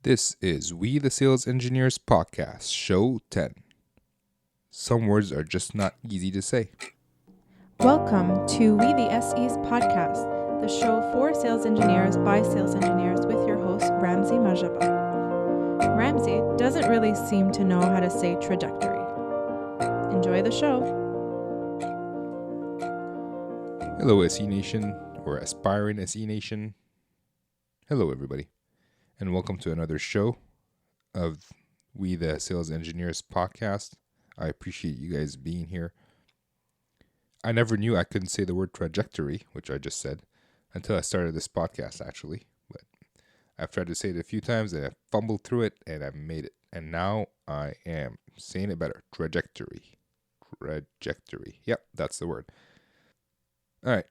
This is We the Sales Engineers Podcast, Show 10. Some words are just not easy to say. Welcome to We the SEs podcast, the show for sales engineers by sales engineers with your host, Ramsey Majaba. Ramsey doesn't really seem to know how to say trajectory. Enjoy the show. Hello, SE Nation, or aspiring SE Nation. Hello, everybody, and welcome to another show of We the Sales Engineers Podcast. I appreciate you guys being here. I never knew I couldn't say the word trajectory, which I just said, until I started this podcast, actually. But I've tried to say it a few times, and I fumbled through it, and I made it. And now I am saying it better. Trajectory. Yep, that's the word. All right.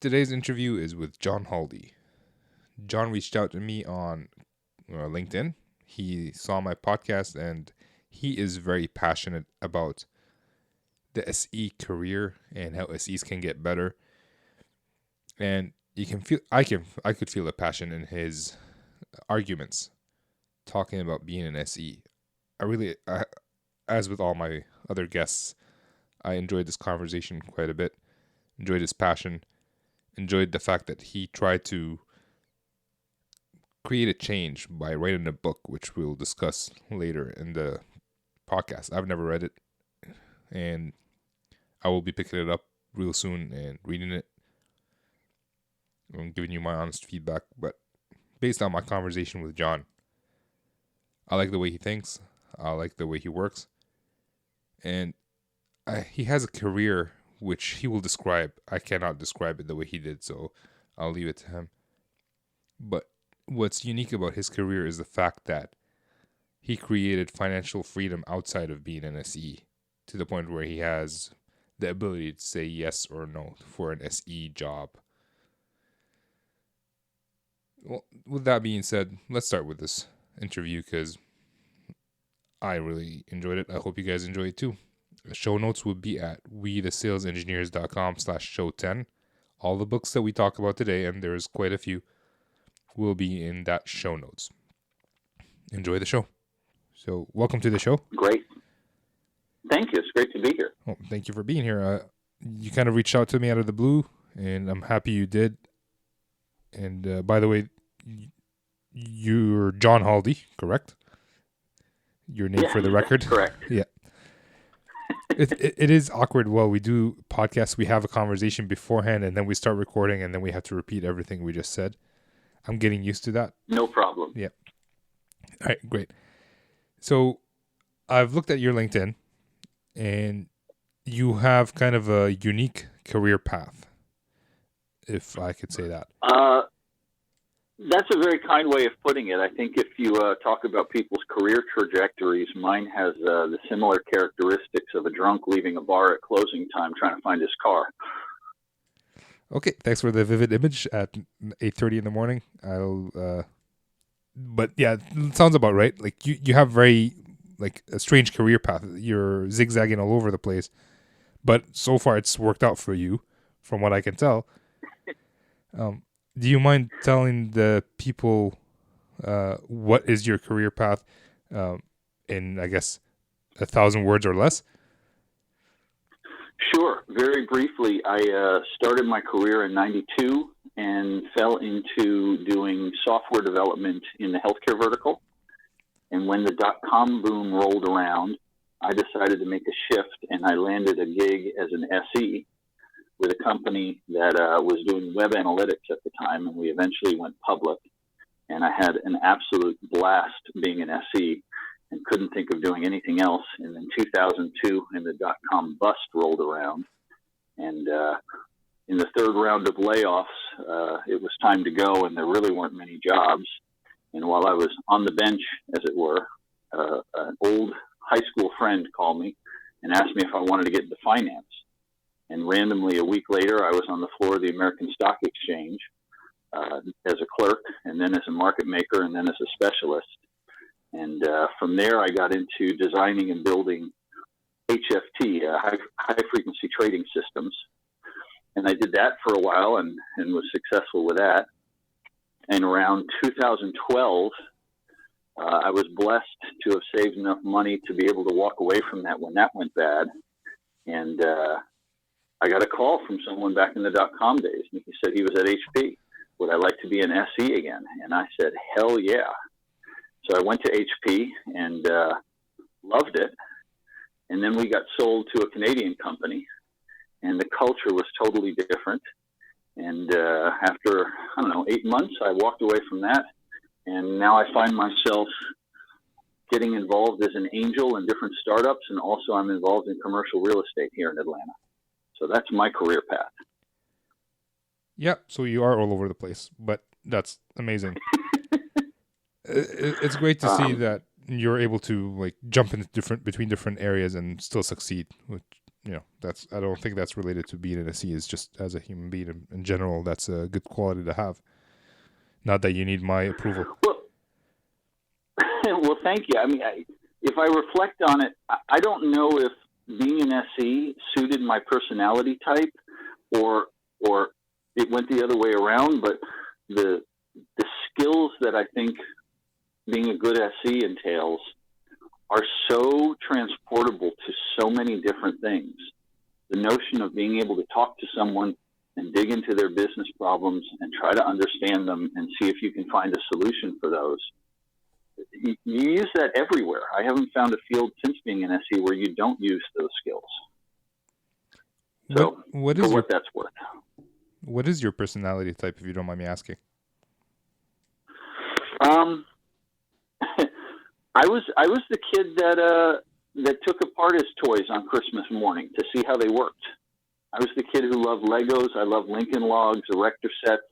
Today's interview is with John Haldi. John reached out to me on LinkedIn. He saw my podcast, and he is very passionate about the SE career and how SEs can get better. And you can feel, I could feel the passion in his arguments, talking about being an SE. As with all my other guests, I enjoyed this conversation quite a bit. Enjoyed his passion. Enjoyed the fact that he tried to create a change by writing a book, which we'll discuss later in the podcast. I've never read it, and I will be picking it up real soon and reading it. I'm giving you my honest feedback, but based on my conversation with John, I like the way he thinks. I like the way he works. And he has a career which he will describe. I cannot describe it the way he did, so I'll leave it to him. But what's unique about his career is the fact that he created financial freedom outside of being an SE, to the point where he has the ability to say yes or no for an SE job. Well, with that being said, let's start with this interview because I really enjoyed it. I hope you guys enjoy it too. The show notes will be at wethesalesengineers.com/show10. All the books that we talk about today, and there's quite a few, will be in that show notes. Enjoy the show. So, welcome to the show. Great. Thank you. It's great to be here. Well, thank you for being here. You kind of reached out to me out of the blue, and I'm happy you did. And by the way, you're John Haldi, correct? Your name for the record? Correct. Yeah. It is awkward. Well, we do podcasts. We have a conversation beforehand, and then we start recording, and then we have to repeat everything we just said. I'm getting used to that. No problem. Yeah. All right, great. So I've looked at your LinkedIn, and you have kind of a unique career path, if I could say that. That's a very kind way of putting it. I think if you talk about people's career trajectories, mine has the similar characteristics of a drunk leaving a bar at closing time trying to find his car. Okay, thanks for the vivid image at 8:30 in the morning. But yeah, it sounds about right. Like you have very like a strange career path. You're zigzagging all over the place, but so far it's worked out for you, from what I can tell. Do you mind telling the people what is your career path in, I guess, 1,000 words or less? Sure. Very briefly, I started my career in '92 and fell into doing software development in the healthcare vertical. And when the .com boom rolled around, I decided to make a shift, and I landed a gig as an SE with a company that was doing web analytics at the time, and we eventually went public. And I had an absolute blast being an SE and couldn't think of doing anything else. And then 2002, and the .com bust rolled around. And in the third round of layoffs, it was time to go, and there really weren't many jobs. And while I was on the bench, as it were, an old high school friend called me and asked me if I wanted to get into finance. And randomly, a week later, I was on the floor of the American Stock Exchange as a clerk, and then as a market maker, and then as a specialist. And from there, I got into designing and building HFT, high-frequency trading systems. And I did that for a while and was successful with that. And around 2012, I was blessed to have saved enough money to be able to walk away from that when that went bad. And I got a call from someone back in the .com days, and he said he was at HP. Would I like to be an SE again? And I said, hell yeah. So I went to HP and loved it. And then we got sold to a Canadian company, and the culture was totally different. And after, 8 months, I walked away from that. And now I find myself getting involved as an angel in different startups, and also I'm involved in commercial real estate here in Atlanta. So that's my career path. Yeah, so you are all over the place, but that's amazing. It's great to see that you're able to like jump in between different areas and still succeed. Which I don't think that's related to being an SE. It's just as a human being in general, that's a good quality to have. Not that you need my approval. Well, thank you. I mean, if I reflect on it, I don't know if being an SE suited my personality type, or it went the other way around. But the skills that I think being a good SE entails are so transportable to so many different things. The notion of being able to talk to someone and dig into their business problems and try to understand them and see if you can find a solution for those. You use that everywhere. I haven't found a field since being an SE where you don't use those skills. So, what that's worth. What is your personality type, if you don't mind me asking? I was the kid that took apart his toys on Christmas morning to see how they worked. I was the kid who loved Legos. I loved Lincoln Logs, erector sets,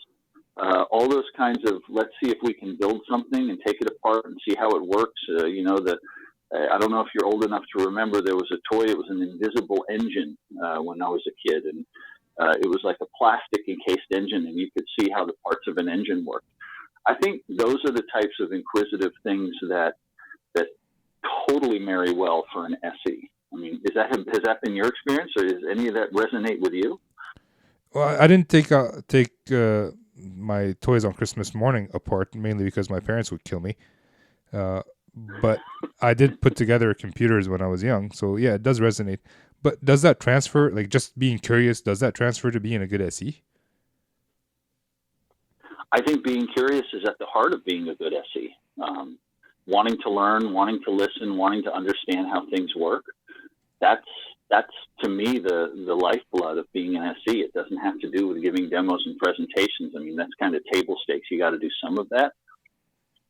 all those kinds of, let's see if we can build something and take it apart and see how it works. I don't know if you're old enough to remember, there was a toy, it was an invisible engine when I was a kid. And it was like a plastic encased engine, and you could see how the parts of an engine worked. I think those are the types of inquisitive things that totally marry well for an SE. I mean, has that been your experience, or does any of that resonate with you? Well, I didn't take my toys on Christmas morning apart, mainly because my parents would kill me. But I did put together computers when I was young, so yeah, it does resonate. But does that transfer, like just being curious, does that transfer to being a good SE? I think being curious is at the heart of being a good SE. Wanting to learn, wanting to listen, wanting to understand how things work. That's to me the lifeblood of being an SE. It doesn't have to do with giving demos and presentations. I mean, that's kind of table stakes. You got to do some of that.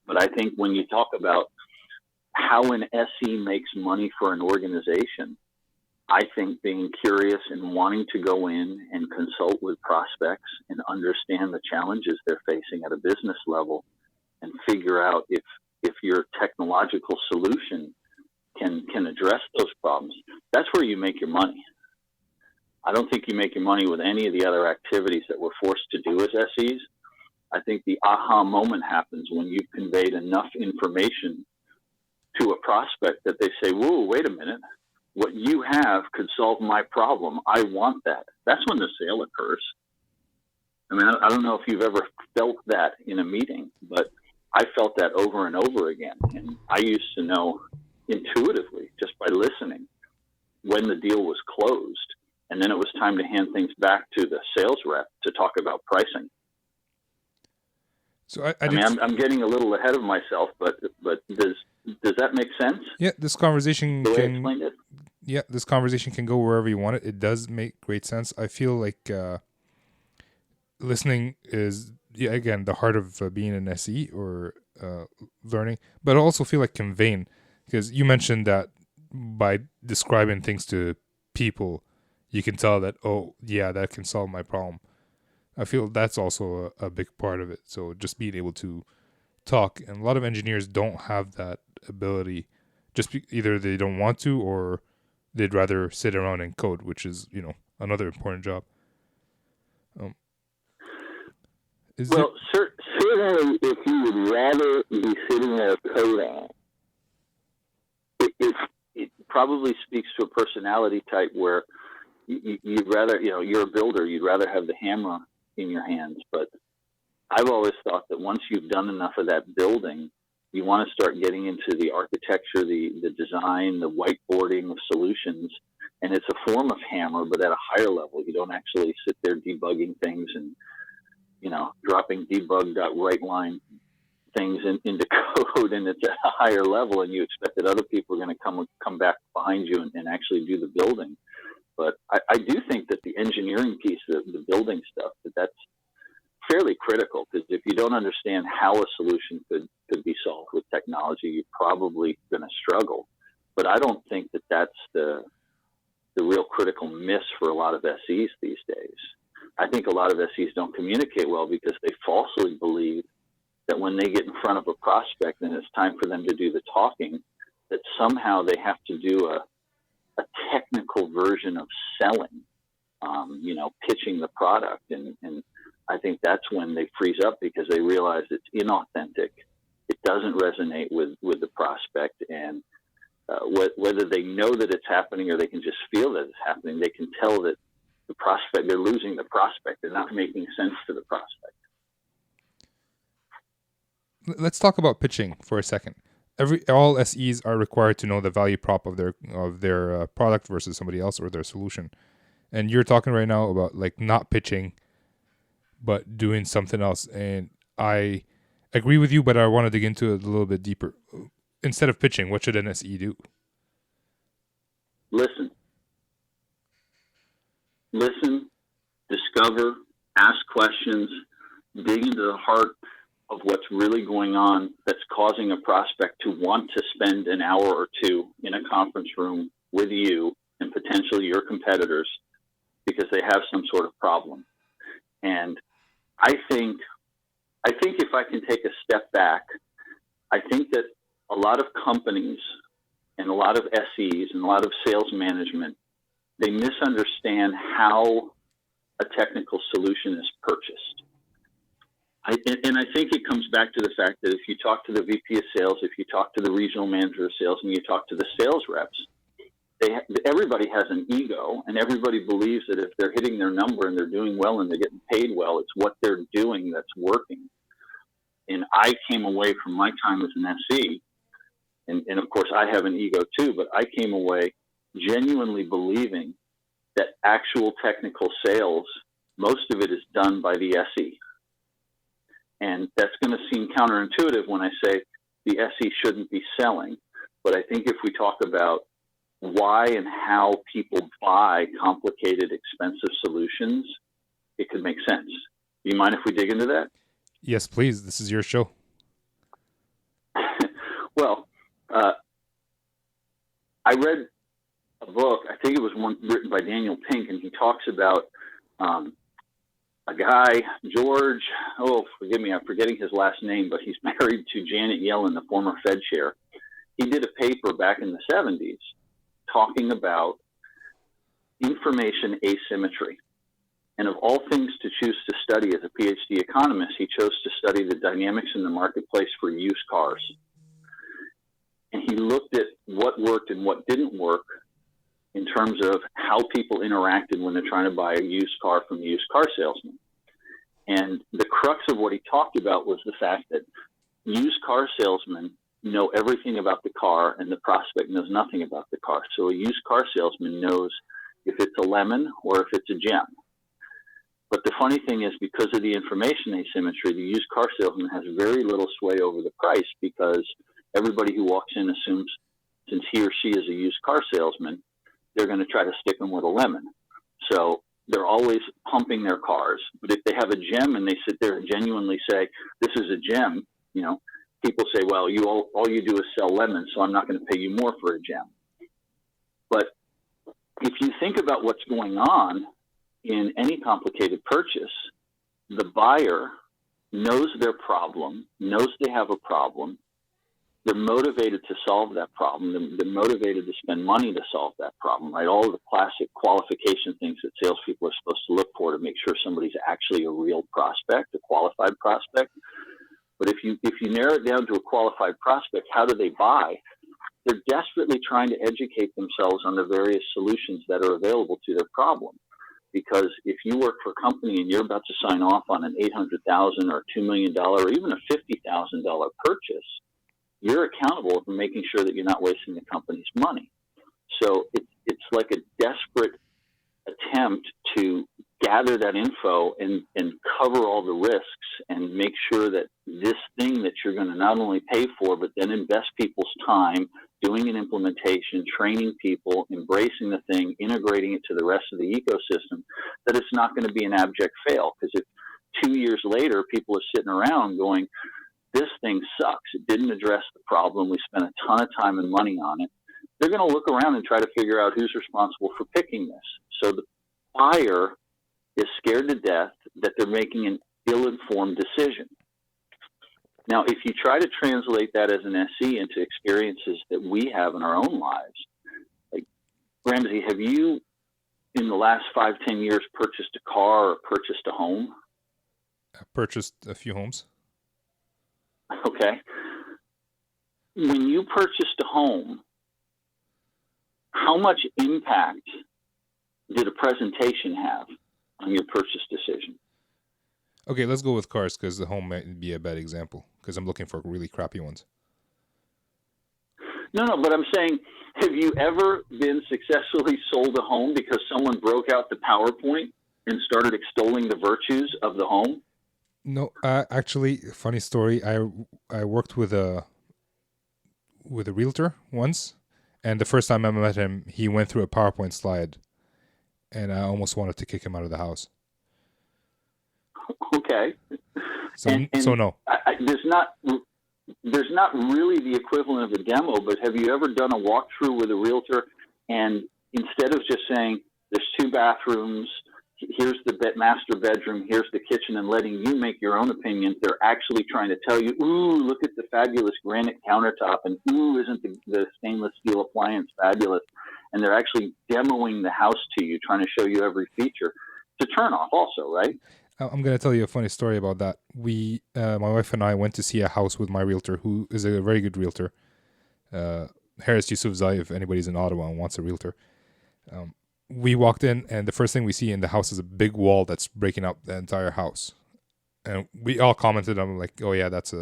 But I think when you talk about how an SE makes money for an organization, I think being curious and wanting to go in and consult with prospects and understand the challenges they're facing at a business level and figure out if your technological solution can address those problems, that's where you make your money. I don't think you make your money with any of the other activities that we're forced to do as SEs. I think the aha moment happens when you've conveyed enough information to a prospect that they say, whoa, wait a minute, what you have could solve my problem. I want that. That's when the sale occurs. I mean, I don't know if you've ever felt that in a meeting, but I felt that over and over again. And I used to know intuitively, just by listening, when the deal was closed. And then it was time to hand things back to the sales rep to talk about pricing. So I'm getting a little ahead of myself, but does that make sense? Yeah, this conversation the way I explained it? Yeah, this conversation can go wherever you want it. It does make great sense. I feel like listening is, again, the heart of being an SE or learning, but I also feel like conveying, because you mentioned that by describing things to people, you can tell that, oh, yeah, that can solve my problem. I feel that's also a big part of it. So just being able to talk, and a lot of engineers don't have that ability. Either they don't want to, or they'd rather sit around and code, which is, another important job. Certainly, if you would rather be sitting there coding, it probably speaks to a personality type where you'd rather, you're a builder, you'd rather have the hammer in your hands. But I've always thought that once you've done enough of that building, You want to start getting into the architecture, the design, the whiteboarding of solutions. And it's a form of hammer, but at a higher level. You don't actually sit there debugging things and, dropping debug.writeline things into code, and it's at a higher level, and you expect that other people are going to come back behind you and actually do the building. But I do think that the engineering piece, the building stuff, that's fairly critical, because if you don't understand how a solution could be solved with technology, you're probably going to struggle. But I don't think that that's the real critical miss for a lot of SEs these days. I think a lot of SEs don't communicate well because they falsely believe that when they get in front of a prospect and it's time for them to do the talking, that somehow they have to do a technical version of selling, pitching the product. And I think that's when they freeze up, because they realize it's inauthentic. It doesn't resonate with the prospect. And whether they know that it's happening or they can just feel that it's happening, they can tell that the prospect, they're losing the prospect. They're not making sense to the prospect. Let's talk about pitching for a second. All SEs are required to know the value prop of their product versus somebody else or their solution. And you're talking right now about like not pitching, but doing something else. And I agree with you, but I want to dig into it a little bit deeper. Instead of pitching, what should an SE do? Listen, discover, ask questions, dig into the heart of what's really going on that's causing a prospect to want to spend an hour or two in a conference room with you and potentially your competitors because they have some sort of problem. And I think if I can take a step back, I think that a lot of companies and a lot of SEs and a lot of sales management, they misunderstand how a technical solution is purchased. And I think it comes back to the fact that if you talk to the VP of sales, if you talk to the regional manager of sales, and you talk to the sales reps, everybody has an ego, and everybody believes that if they're hitting their number and they're doing well and they're getting paid well, it's what they're doing that's working. And I came away from my time as an SE, and of course I have an ego too, but I came away genuinely believing that actual technical sales, most of it is done by the SE. And that's going to seem counterintuitive when I say the SE shouldn't be selling. But I think if we talk about why and how people buy complicated, expensive solutions, it could make sense. Do you mind if we dig into that? Yes, please. This is your show. Well, I read a book, I think it was one written by Daniel Pink, and he talks about a guy, George, forgive me, I'm forgetting his last name, but he's married to Janet Yellen, the former Fed chair. He did a paper back in the 70s talking about information asymmetry. And of all things to choose to study as a PhD economist, he chose to study the dynamics in the marketplace for used cars. And he looked at what worked and what didn't work in terms of how people interacted when they're trying to buy a used car from a used car salesman. And the crux of what he talked about was the fact that used car salesmen know everything about the car and the prospect knows nothing about the car. So a used car salesman knows if it's a lemon or if it's a gem. But the funny thing is, because of the information asymmetry, the used car salesman has very little sway over the price, because everybody who walks in assumes, since he or she is a used car salesman, they're going to try to stick them with a lemon. So they're always pumping their cars. But if they have a gem and they sit there and genuinely say, this is a gem, people say, well, all you do is sell lemons, so I'm not going to pay you more for a gem. But if you think about what's going on in any complicated purchase, the buyer knows their problem, knows they have a problem. They're motivated to solve that problem. They're motivated to spend money to solve that problem, right? All of the classic qualification things that salespeople are supposed to look for to make sure somebody's actually a real prospect, a qualified prospect. But if you narrow it down to a qualified prospect, how do they buy? They're desperately trying to educate themselves on the various solutions that are available to their problem. Because if you work for a company and you're about to sign off on an $800,000 or $2 million or even a $50,000 purchase, you're accountable for making sure that you're not wasting the company's money. So it's like a desperate attempt to gather that info and cover all the risks and make sure that this thing that you're going to not only pay for, but then invest people's time doing an implementation, training people, embracing the thing, integrating it to the rest of the ecosystem, that it's not going to be an abject fail. Because if 2 years later people are sitting around going, this thing sucks, it didn't address the problem, we spent a ton of time and money on it, they're going to look around and try to figure out who's responsible for picking this. So the buyer is scared to death that they're making an ill-informed decision. Now, if you try to translate that as an SE into experiences that we have in our own lives, like, Ramsey, have you, in the last 5-10 years, purchased a car or purchased a home? I purchased a few homes. Okay. When you purchased a home, how much impact did a presentation have on your purchase decision? Okay, let's go with cars because the home might be a bad example because I'm looking for really crappy ones. No, but I'm saying, have you ever been successfully sold a home because someone broke out the PowerPoint and started extolling the virtues of the home? No, actually, funny story. I worked with a realtor once, and the first time I met him, he went through a PowerPoint slide, and I almost wanted to kick him out of the house. Okay. So no. There's not really the equivalent of a demo, but have you ever done a walkthrough with a realtor and instead of just saying there's 2 bathrooms, here's the master bedroom, here's the kitchen, and letting you make your own opinion, they're actually trying to tell you, ooh, look at the fabulous granite countertop, and ooh, isn't the stainless steel appliance fabulous? And they're actually demoing the house to you, trying to show you every feature. It's a turn off also, right? I'm going to tell you a funny story about that. My wife and I went to see a house with my realtor, who is a very good realtor. Harris Yousufzai, if anybody's in Ottawa and wants a realtor. We walked in, and the first thing we see in the house is a big wall that's breaking up the entire house. And we all commented on like, oh yeah, that's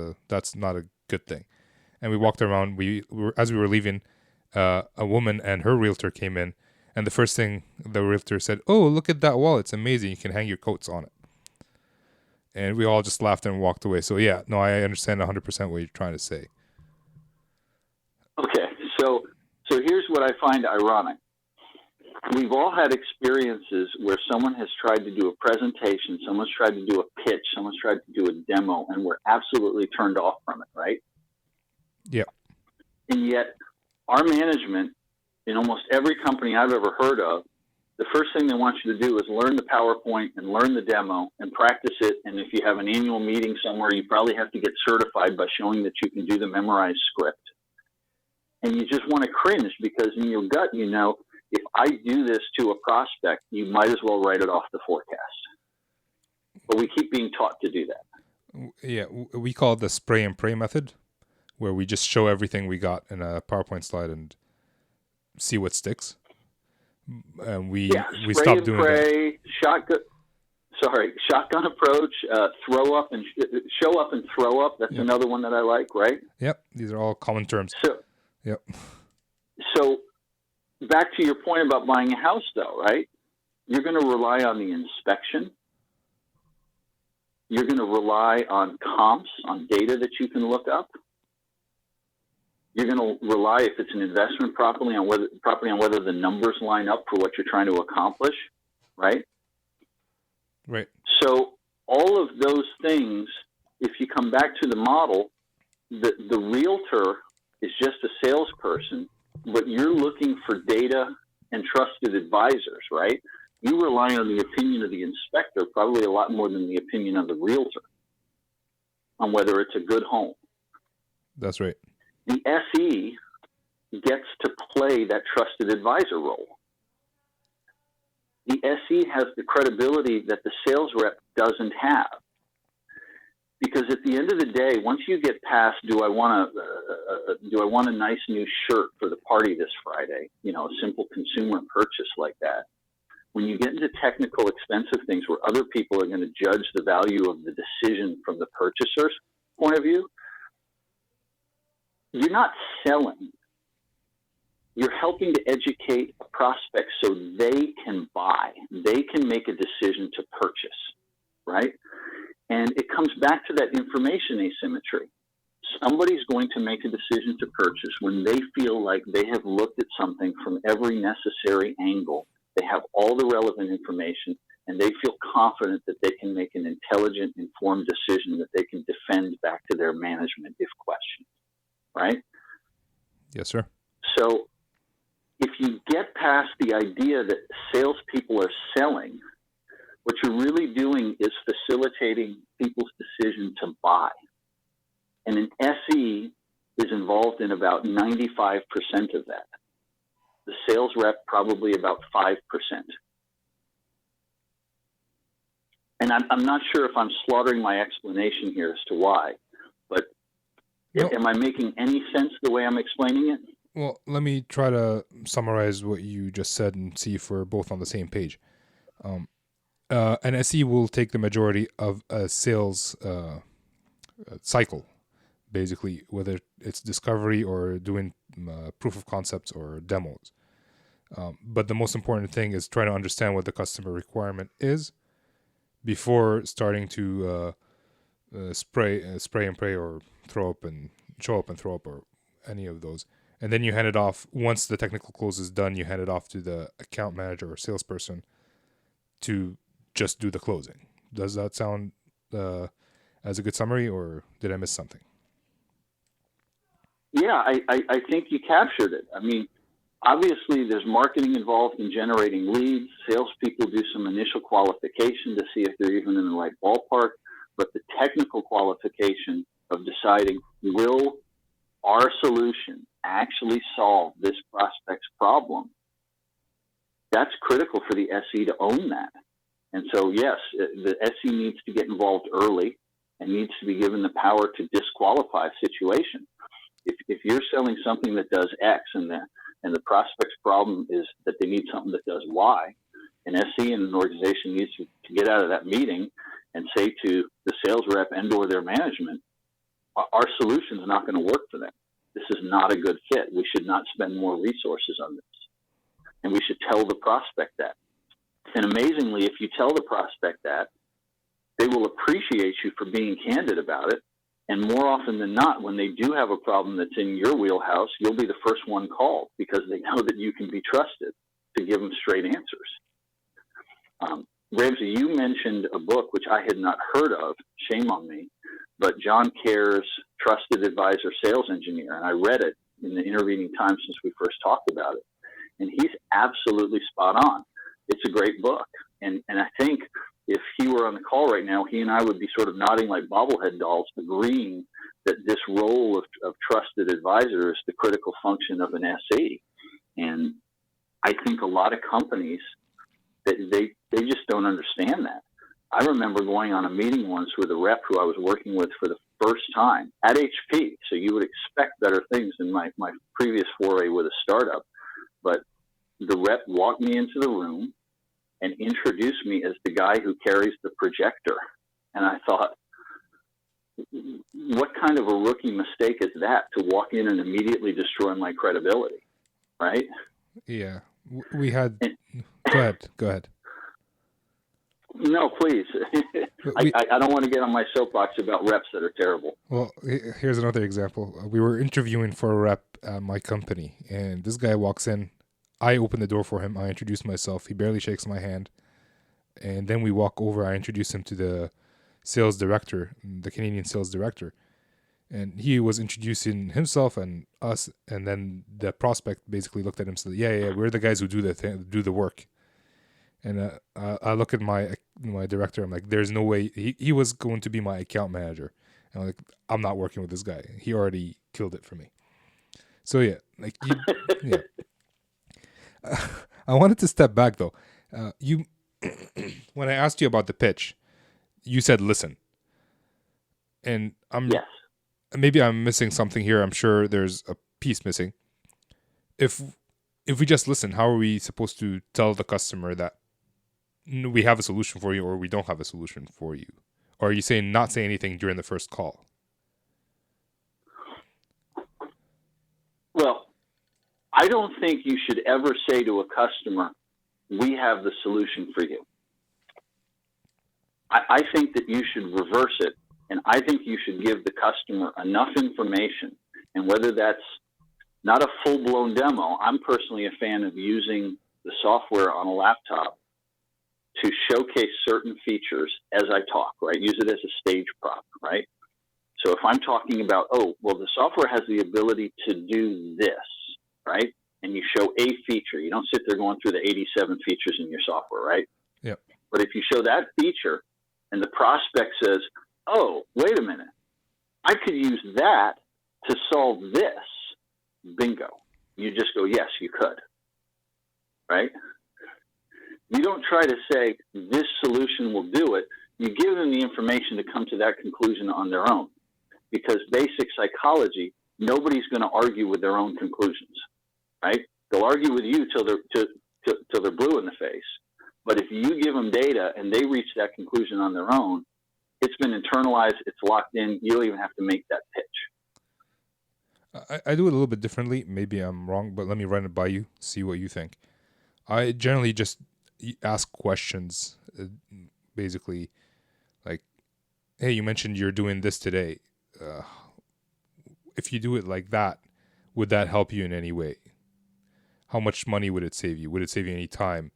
not a good thing. And we walked around. As we were leaving, a woman and her realtor came in, and the first thing the realtor said, "Oh, look at that wall! It's amazing. You can hang your coats on it." And we all just laughed and walked away. So yeah, no, I understand 100% what you're trying to say. Okay, so here's what I find ironic. We've all had experiences where someone has tried to do a presentation, someone's tried to do a pitch, someone's tried to do a demo, and we're absolutely turned off from it, right? Yeah. And yet, our management, in almost every company I've ever heard of, the first thing they want you to do is learn the PowerPoint and learn the demo and practice it. And if you have an annual meeting somewhere, you probably have to get certified by showing that you can do the memorized script. And you just want to cringe because in your gut, you know, if I do this to a prospect, you might as well write it off the forecast. But we keep being taught to do that. Yeah, we call it the spray and pray method, where we just show everything we got in a PowerPoint slide and see what sticks. And we stopped doing that. Shotgun approach, show up and throw up. That's another one that I like, right? Yep, these are all common terms. So back to your point about buying a house, though, right? You're going to rely on the inspection. You're going to rely on comps, on data that you can look up. You're going to rely, if it's an investment property, on whether the numbers line up for what you're trying to accomplish, right? Right. So all of those things, if you come back to the model, the realtor is just a salesperson, but you're looking for data and trusted advisors, right? You rely on the opinion of the inspector probably a lot more than the opinion of the realtor on whether it's a good home. That's right. The SE gets to play that trusted advisor role. The SE has the credibility that the sales rep doesn't have. Because at the end of the day, once you get past, do I want a nice new shirt for the party this Friday? You know, a simple consumer purchase like that. When you get into technical, expensive things where other people are going to judge the value of the decision from the purchaser's point of view, you're not selling. You're helping to educate a prospect so they can buy. They can make a decision to purchase, right? And it comes back to that information asymmetry. Somebody's going to make a decision to purchase when they feel like they have looked at something from every necessary angle. They have all the relevant information, and they feel confident that they can make an intelligent, informed decision that they can defend back to their management if questioned, right? Yes, sir. So if you get past the idea that salespeople are selling, what you're really doing is facilitating people's decision to buy. And an SE is involved in about 95% of that. The sales rep, probably about 5%. And I'm not sure if I'm slaughtering my explanation here as to why, but am I making any sense the way I'm explaining it? Well, let me try to summarize what you just said and see if we're both on the same page. An SE will take the majority of a sales cycle, basically, whether it's discovery or doing proof of concepts or demos. But the most important thing is trying to understand what the customer requirement is before starting to spray and pray, or throw up and show up and throw up, or any of those. And then you hand it off. Once the technical close is done, you hand it off to the account manager or salesperson to just do the closing. Does that sound as a good summary, or did I miss something? Yeah, I think you captured it. I mean, obviously there's marketing involved in generating leads. Salespeople do some initial qualification to see if they're even in the right ballpark. But the technical qualification of deciding, will our solution actually solve this prospect's problem? That's critical for the SE to own that. And so, yes, the SE needs to get involved early and needs to be given the power to disqualify a situation. If you're selling something that does X and the prospect's problem is that they need something that does Y, an SE in an organization needs to get out of that meeting and say to the sales rep and or their management, our solution is not going to work for them. This is not a good fit. We should not spend more resources on this. And we should tell the prospect that. And amazingly, if you tell the prospect that, they will appreciate you for being candid about it. And more often than not, when they do have a problem that's in your wheelhouse, you'll be the first one called because they know that you can be trusted to give them straight answers. Ramsey, you mentioned a book which I had not heard of, shame on me, but John Kerr's Trusted Advisor Sales Engineer, and I read it in the intervening time since we first talked about it. And he's absolutely spot on. It's a great book. And I think if he were on the call right now, he and I would be sort of nodding like bobblehead dolls, agreeing that this role of trusted advisor is the critical function of an SE. And I think a lot of companies, they just don't understand that. I remember going on a meeting once with a rep who I was working with for the first time at HP. So you would expect better things than my previous foray with a startup. But the rep walked me into the room and introduced me as the guy who carries the projector. And I thought, what kind of a rookie mistake is that, to walk in and immediately destroy my credibility, right? Yeah. We had... Go ahead. No, please. I don't want to get on my soapbox about reps that are terrible. Well, here's another example. We were interviewing for a rep at my company, and this guy walks in. I open the door for him. I introduce myself. He barely shakes my hand. And then we walk over. I introduce him to the sales director, the Canadian sales director. And he was introducing himself and us. And then the prospect basically looked at him and said, yeah, we're the guys who do the work. And I look at my director. I'm like, there's no way. He was going to be my account manager. And I'm like, I'm not working with this guy. He already killed it for me. So yeah, yeah. I wanted to step back though. When I asked you about the pitch, you said listen. And maybe I'm missing something here. I'm sure there's a piece missing. If we just listen, how are we supposed to tell the customer that we have a solution for you or we don't have a solution for you? Or are you saying not say anything during the first call? I don't think you should ever say to a customer, we have the solution for you. I think that you should reverse it, and I think you should give the customer enough information, and whether that's not a full-blown demo, I'm personally a fan of using the software on a laptop to showcase certain features as I talk, right? Use it as a stage prop, right? So if I'm talking about, oh, well, the software has the ability to do this, right? And you show a feature. You don't sit there going through the 87 features in your software, right? Yep. But if you show that feature and the prospect says, oh, wait a minute, I could use that to solve this, bingo. You just go, yes, you could, right? You don't try to say this solution will do it. You give them the information to come to that conclusion on their own. Because basic psychology, nobody's going to argue with their own conclusions, right? They'll argue with you till they're blue in the face. But if you give them data and they reach that conclusion on their own, it's been internalized, it's locked in. You don't even have to make that pitch. I do it a little bit differently. Maybe I'm wrong, but let me run it by you, see what you think. I generally just ask questions, basically, like, hey, you mentioned you're doing this today. If you do it like that, would that help you in any way? How much money would it save you? Would it save you any time?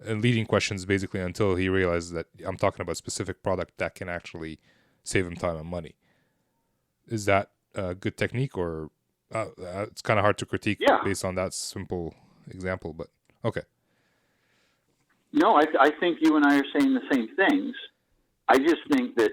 And leading questions basically until he realizes that I'm talking about a specific product that can actually save him time and money. Is that a good technique, or it's kind of hard to critique based on that simple example, but okay. No, I think you and I are saying the same things. I just think that,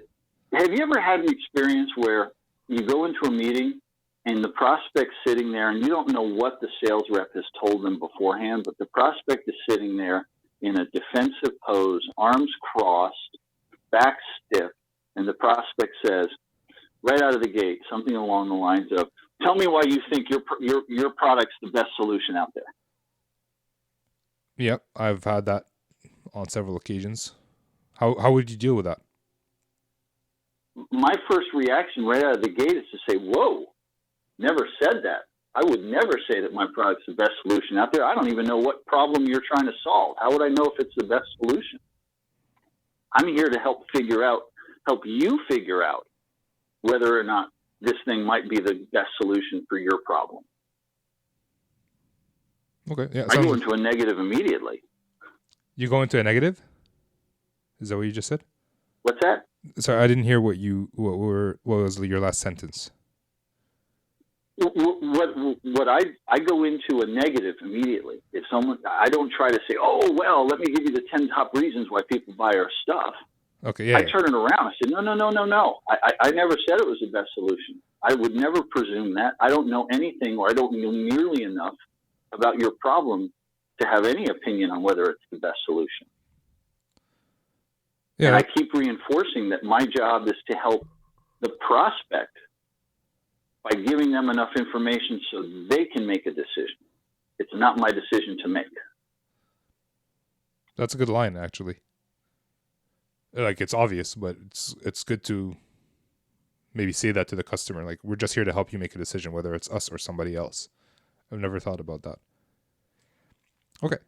have you ever had an experience where you go into a meeting and the prospect's sitting there and you don't know what the sales rep has told them beforehand, but the prospect is sitting there in a defensive pose, arms crossed, back stiff, and the prospect says, right out of the gate, something along the lines of, tell me why you think your product's the best solution out there. Yep, I've had that on several occasions. How would you deal with that? My first reaction right out of the gate is to say, whoa, never said that. I would never say that my product's the best solution out there. I don't even know what problem you're trying to solve. How would I know if it's the best solution? I'm here to help you figure out whether or not this thing might be the best solution for your problem. Okay. Yeah. I go into a negative immediately. You go into a negative? Is that what you just said? What's that? Sorry, I didn't hear what was your last sentence. What I go into a negative immediately. If I don't try to say, oh, well, let me give you the 10 top reasons why people buy our stuff. Okay, yeah. I turn it around. I said, no. I never said it was the best solution. I would never presume that. I don't know anything, or I don't know nearly enough about your problem to have any opinion on whether it's the best solution. Yeah. And I keep reinforcing that my job is to help the prospect by giving them enough information so they can make a decision. It's not my decision to make. That's a good line, actually. Like, it's obvious, but it's good to maybe say that to the customer. Like, we're just here to help you make a decision, whether it's us or somebody else. I've never thought about that. Okay.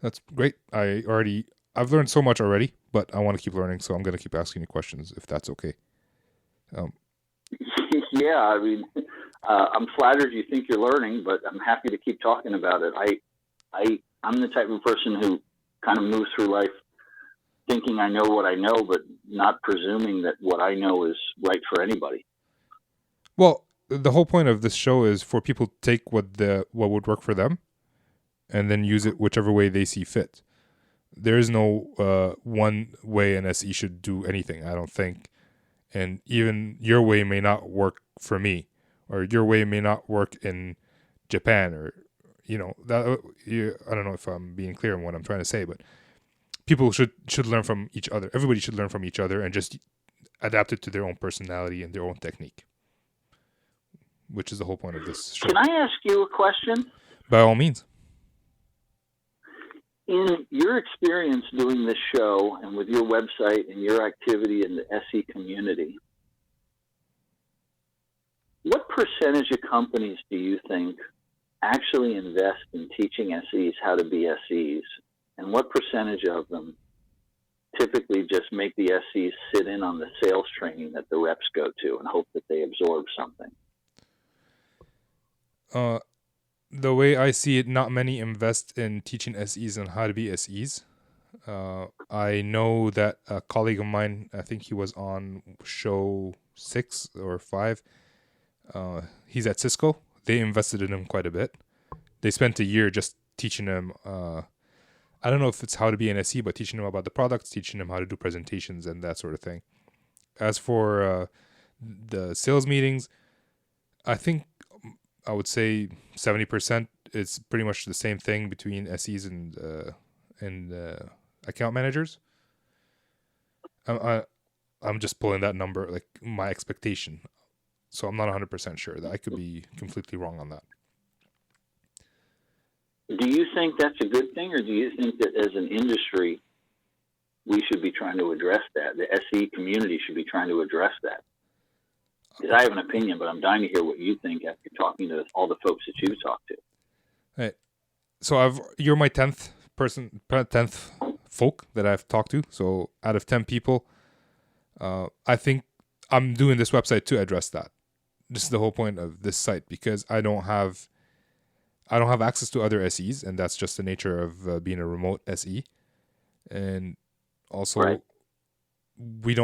That's great. I've learned so much already, but I want to keep learning, so I'm going to keep asking you questions, if that's okay. Yeah, I mean, I'm flattered you think you're learning, but I'm happy to keep talking about it. I'm the type of person who kind of moves through life thinking I know what I know, but not presuming that what I know is right for anybody. Well, the whole point of this show is for people to take what would work for them and then use it whichever way they see fit. There is no one way an SE should do anything, I don't think. And even your way may not work for me, or your way may not work in Japan, or, I don't know if I'm being clear on what I'm trying to say, but people should learn from each other. Everybody should learn from each other and just adapt it to their own personality and their own technique, which is the whole point of this show. Can I ask you a question? By all means. In your experience doing this show and with your website and your activity in the SE community, what percentage of companies do you think actually invest in teaching SEs how to be SEs, and what percentage of them typically just make the SEs sit in on the sales training that the reps go to and hope that they absorb something? The way I see it, not many invest in teaching SEs on how to be SEs. I know that a colleague of mine, I think he was on show 6 or 5. He's at Cisco. They invested in him quite a bit. They spent a year just teaching him, I don't know if it's how to be an SE, but teaching him about the products, teaching him how to do presentations and that sort of thing. As for the sales meetings, I think I would say 70% it's pretty much the same thing between SEs and account managers. I'm just pulling that number, like my expectation. So I'm not 100% sure. That I could be completely wrong on that. Do you think that's a good thing, or do you think that as an industry, we should be trying to address that? The SE community should be trying to address that? Because I have an opinion, but I'm dying to hear what you think after talking to all the folks that you've talked to. Right. So you're my 10th folk that I've talked to. So out of 10 people, I think I'm doing this website to address that. This is the whole point of this site, because I don't have access to other SEs, and that's just the nature of being a remote SE. And also, right. we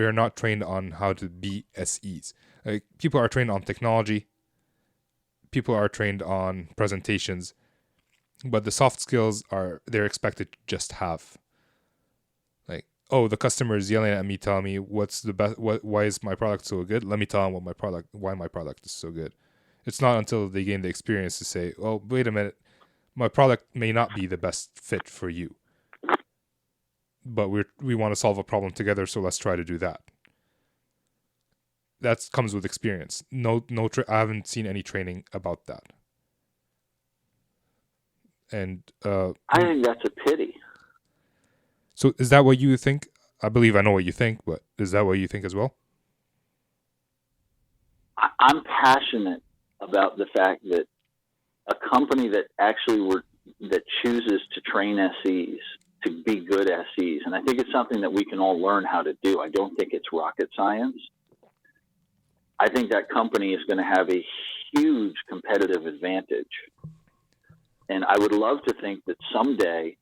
are not trained on how to be SEs. Like, people are trained on technology. People are trained on presentations, but the soft skills they're expected to just have. Like, oh, the customer is yelling at me, telling me what's the best. Why is my product so good? Let me tell them why my product is so good. It's not until they gain the experience to say, oh, wait a minute, my product may not be the best fit for you, but we want to solve a problem together, so let's try to do that. That comes with experience. I haven't seen any training about that. And I think that's a pity. So is that what you think? I believe I know what you think, but is that what you think as well? I'm passionate about the fact that a company that that chooses to train SEs to be good SEs, and I think it's something that we can all learn how to do. I don't think it's rocket science. I think that company is going to have a huge competitive advantage. And I would love to think that someday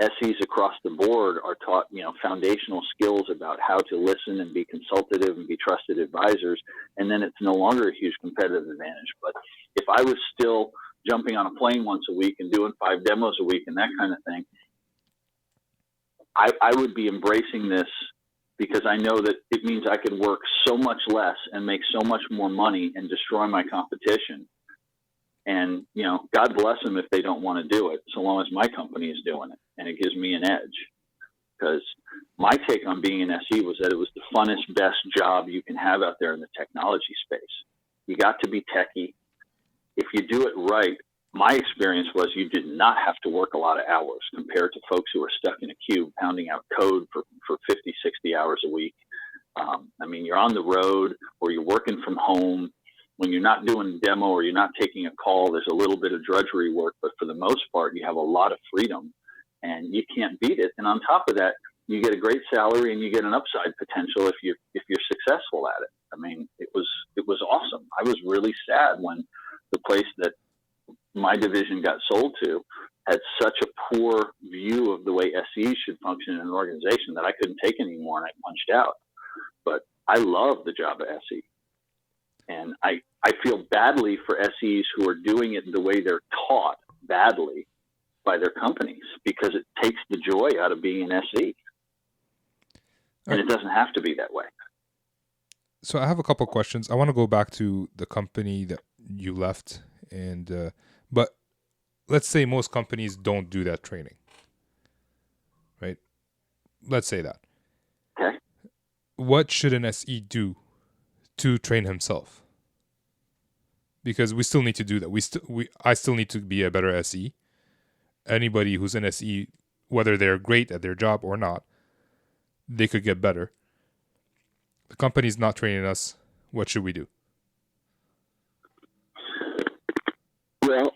SEs across the board are taught, foundational skills about how to listen and be consultative and be trusted advisors. And then it's no longer a huge competitive advantage. But if I was still jumping on a plane once a week and doing 5 demos a week and that kind of thing, I would be embracing this, because I know that it means I could work so much less and make so much more money and destroy my competition. And, God bless them if they don't want to do it, so long as my company is doing it. And it gives me an edge. Because my take on being an SE was that it was the funnest, best job you can have out there in the technology space. You got to be techie. If you do it right, my experience was you did not have to work a lot of hours compared to folks who are stuck in a cube pounding out code for 50, 60 hours a week. You're on the road or you're working from home. When you're not doing a demo or you're not taking a call, there's a little bit of drudgery work, but for the most part, you have a lot of freedom and you can't beat it. And on top of that, you get a great salary and you get an upside potential if you're successful at it. It was awesome. I was really sad when the place that my division got sold to had such a poor view of the way SEs should function in an organization that I couldn't take anymore, and I punched out. But I love the job of SE. And I feel badly for SEs who are doing it the way they're taught badly by their companies, because it takes the joy out of being an SE. And it doesn't have to be that way. So I have a couple questions. I want to go back to the company that you left, and but let's say most companies don't do that training, right? Let's say that. Okay. What should an SE do to train himself? Because we still need to do that. I still need to be a better SE. Anybody who's an SE, whether they're great at their job or not, they could get better. The company's not training us. What should we do? Well,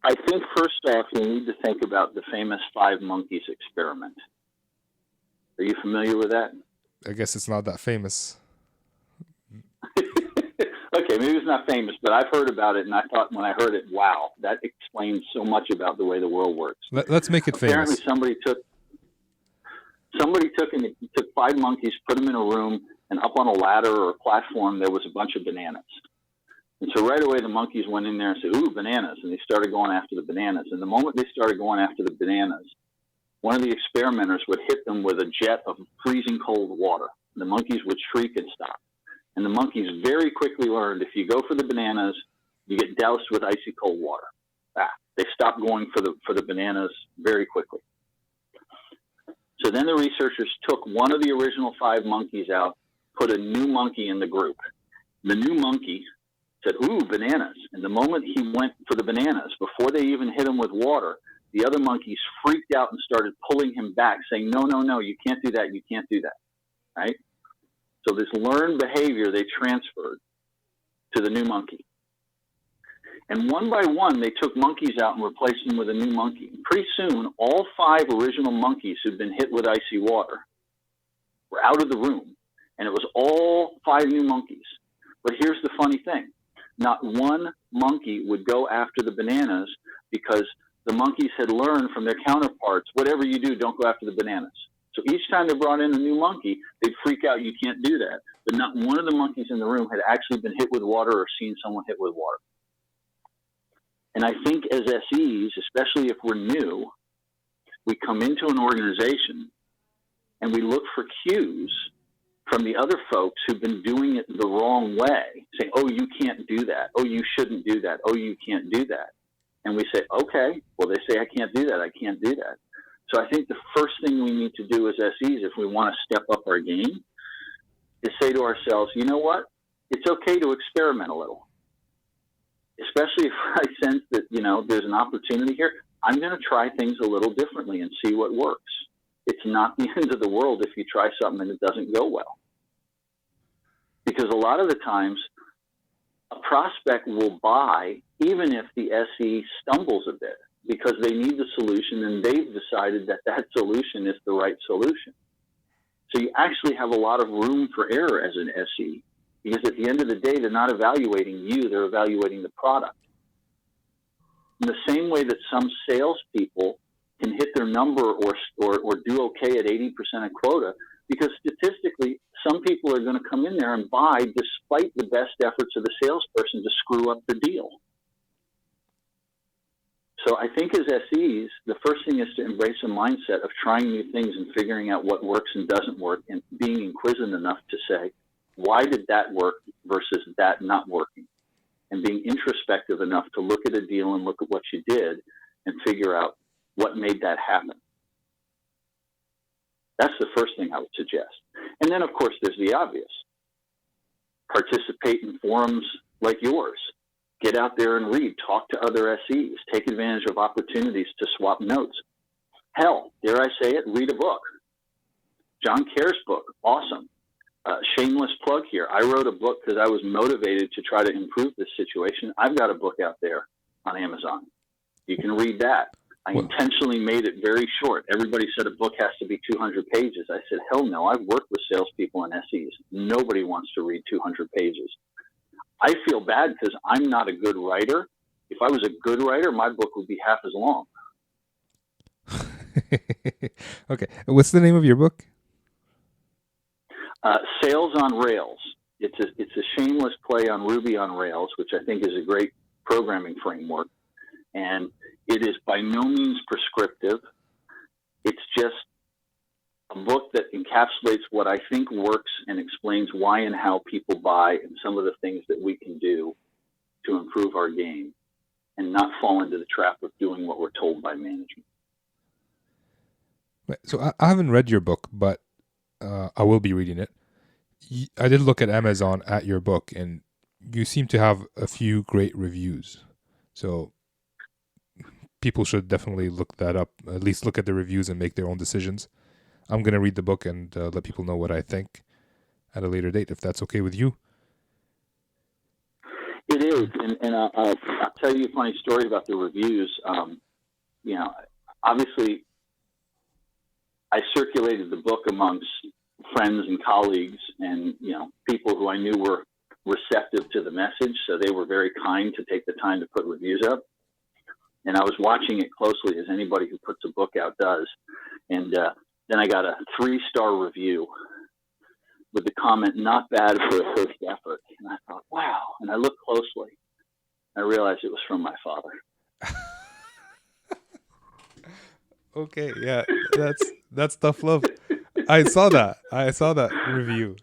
I think first off, you need to think about the famous 5 monkeys experiment. Are you familiar with that? I guess it's not that famous. Okay, maybe it's not famous, but I've heard about it, and I thought when I heard it, wow, that explains so much about the way the world works. Let's make it Apparently, famous. somebody took 5 monkeys, put them in a room, and up on a ladder or a platform, there was a bunch of bananas. And so right away, the monkeys went in there and said, "Ooh, bananas!" And they started going after the bananas. And the moment they started going after the bananas, one of the experimenters would hit them with a jet of freezing cold water. The monkeys would shriek and stop. And the monkeys very quickly learned if you go for the bananas, you get doused with icy cold water. They stopped going for the bananas very quickly. So then the researchers took one of the original 5 monkeys out, put a new monkey in the group. The new monkey said, "Ooh, bananas." And the moment he went for the bananas, before they even hit him with water, the other monkeys freaked out and started pulling him back, saying, "No, no, no, you can't do that, you can't do that." Right? So this learned behavior they transferred to the new monkey. And one by one, they took monkeys out and replaced them with a new monkey. And pretty soon, all 5 original monkeys who'd been hit with icy water were out of the room. And it was all 5 new monkeys. But here's the funny thing. Not one monkey would go after the bananas because the monkeys had learned from their counterparts, whatever you do, don't go after the bananas. So each time they brought in a new monkey, they'd freak out, "You can't do that." But not one of the monkeys in the room had actually been hit with water or seen someone hit with water. And I think as SEs, especially if we're new, we come into an organization and we look for cues from the other folks who've been doing it the wrong way, saying, "Oh, you can't do that. Oh, you shouldn't do that. Oh, you can't do that." And we say, "Okay, well, they say I can't do that. I can't do that." So I think the first thing we need to do as SEs, if we want to step up our game, is say to ourselves, "You know what? It's okay to experiment a little. Especially if I sense that, there's an opportunity here, I'm going to try things a little differently and see what works. It's not the end of the world if you try something and it doesn't go well." Because a lot of the times, a prospect will buy even if the SE stumbles a bit because they need the solution and they've decided that that solution is the right solution. So you actually have a lot of room for error as an SE. Because at the end of the day, they're not evaluating you, they're evaluating the product. In the same way that some salespeople can hit their number or do okay at 80% of quota, because statistically, some people are going to come in there and buy despite the best efforts of the salesperson to screw up the deal. So I think as SEs, the first thing is to embrace a mindset of trying new things and figuring out what works and doesn't work and being inquisitive enough to say, why did that work versus that not working? And being introspective enough to look at a deal and look at what you did and figure out what made that happen. That's the first thing I would suggest. And then, of course, there's the obvious. Participate in forums like yours. Get out there and read. Talk to other SEs. Take advantage of opportunities to swap notes. Hell, dare I say it, read a book. John Kerr's book, awesome. Shameless plug here. I wrote a book because I was motivated to try to improve this situation. I've got a book out there on Amazon. You can read that. I intentionally made it very short. Everybody said a book has to be 200 pages. I said, hell no. I've worked with salespeople and SEs. Nobody wants to read 200 pages. I feel bad because I'm not a good writer. If I was a good writer, my book would be half as long. Okay. What's the name of your book? Sales on Rails. It's a shameless play on Ruby on Rails, which I think is a great programming framework. And it is by no means prescriptive. It's just a book that encapsulates what I think works and explains why and how people buy and some of the things that we can do to improve our game and not fall into the trap of doing what we're told by management. So I haven't read your book, but I will be reading it. I did look at Amazon at your book, and you seem to have a few great reviews. So people should definitely look that up, at least look at the reviews and make their own decisions. I'm going to read the book and let people know what I think at a later date, if that's okay with you. It is, and I'll tell you a funny story about the reviews. Obviously, I circulated the book amongst friends and colleagues, and people who I knew were receptive to the message, so they were very kind to take the time to put reviews up. And I was watching it closely, as anybody who puts a book out does. And then I got a 3-star review with the comment, "Not bad for a first effort." And I thought, wow. And I looked closely. I realized it was from my father. Okay, yeah, that's tough love. I saw that review.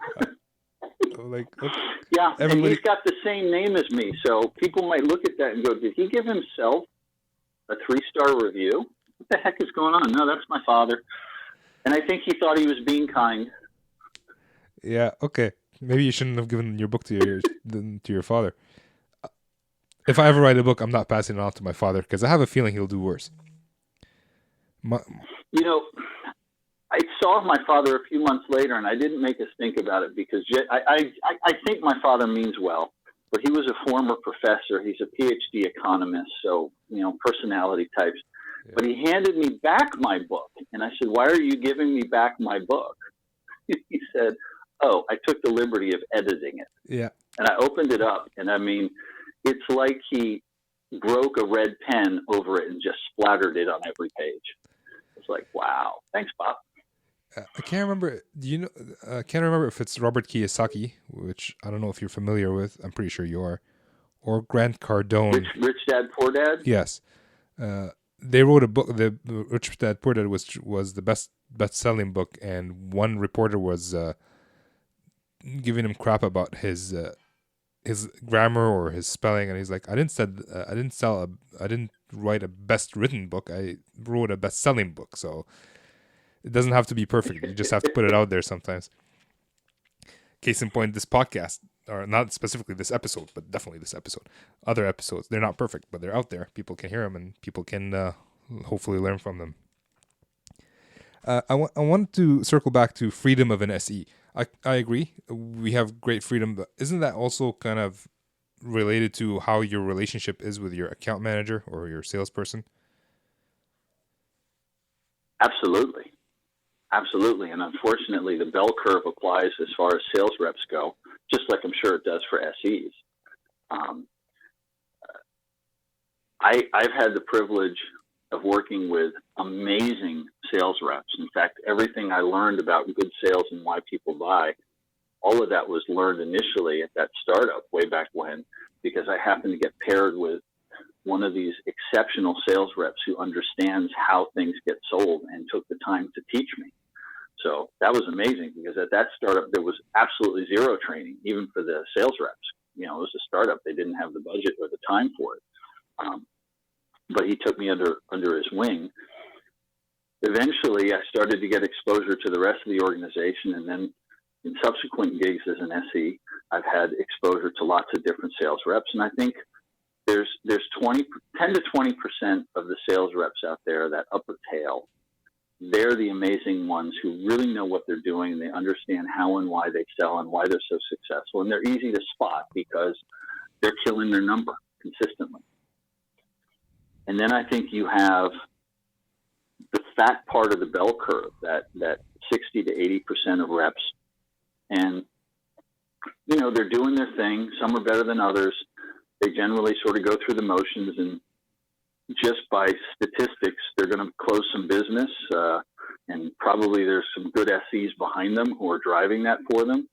Like, okay, yeah, everybody... and he's got the same name as me, so people might look at that and go, "Did he give himself a 3-star review? What the heck is going on?" No, that's my father, and I think he thought he was being kind. Yeah, okay. Maybe you shouldn't have given your book to your father. If I ever write a book, I'm not passing it on to my father because I have a feeling he'll do worse. I saw my father a few months later, and I didn't make a stink about it because I think my father means well, but he was a former professor. He's a PhD economist, so, personality types. Yeah. But he handed me back my book, and I said, "Why are you giving me back my book?" He said, "Oh, I took the liberty of editing it." Yeah. And I opened it up, and I mean, it's like he broke a red pen over it and just splattered it on every page. It's like, wow. Thanks, Bob. I can't remember. I can't remember if it's Robert Kiyosaki, which I don't know if you're familiar with. I'm pretty sure you are, or Grant Cardone. Rich Dad Poor Dad. Yes, they wrote a book. The Rich Dad Poor Dad was the best-selling book, and one reporter was giving him crap about his grammar or his spelling, and he's like, I didn't write a best-written book. I wrote a best-selling book, so. It doesn't have to be perfect. You just have to put it out there sometimes. Case in point, this podcast, or not specifically this episode, but definitely this episode. Other episodes, they're not perfect, but they're out there. People can hear them, and people can hopefully learn from them. I want to circle back to freedom of an SE. I agree. We have great freedom, but isn't that also kind of related to how your relationship is with your account manager or your salesperson? Absolutely. Absolutely. And unfortunately, the bell curve applies as far as sales reps go, just like I'm sure it does for SEs. I've had the privilege of working with amazing sales reps. In fact, everything I learned about good sales and why people buy, all of that was learned initially at that startup way back when, because I happened to get paired with one of these exceptional sales reps who understands how things get sold and took the time to teach me. So that was amazing because at that startup, there was absolutely zero training, even for the sales reps. It was a startup. They didn't have the budget or the time for it. But he took me under his wing. Eventually, I started to get exposure to the rest of the organization. And then in subsequent gigs as an SE, I've had exposure to lots of different sales reps. And I think there's 10 to 20% of the sales reps out there, that upper tail, they're the amazing ones who really know what they're doing. They understand how and why they sell and why they're so successful. And they're easy to spot because they're killing their number consistently. And then I think you have the fat part of the bell curve, that 60 to 80% of reps. And, they're doing their thing. Some are better than others. They generally sort of go through the motions, and just by statistics, they're going to close some business, and probably there's some good SEs behind them who are driving that for them.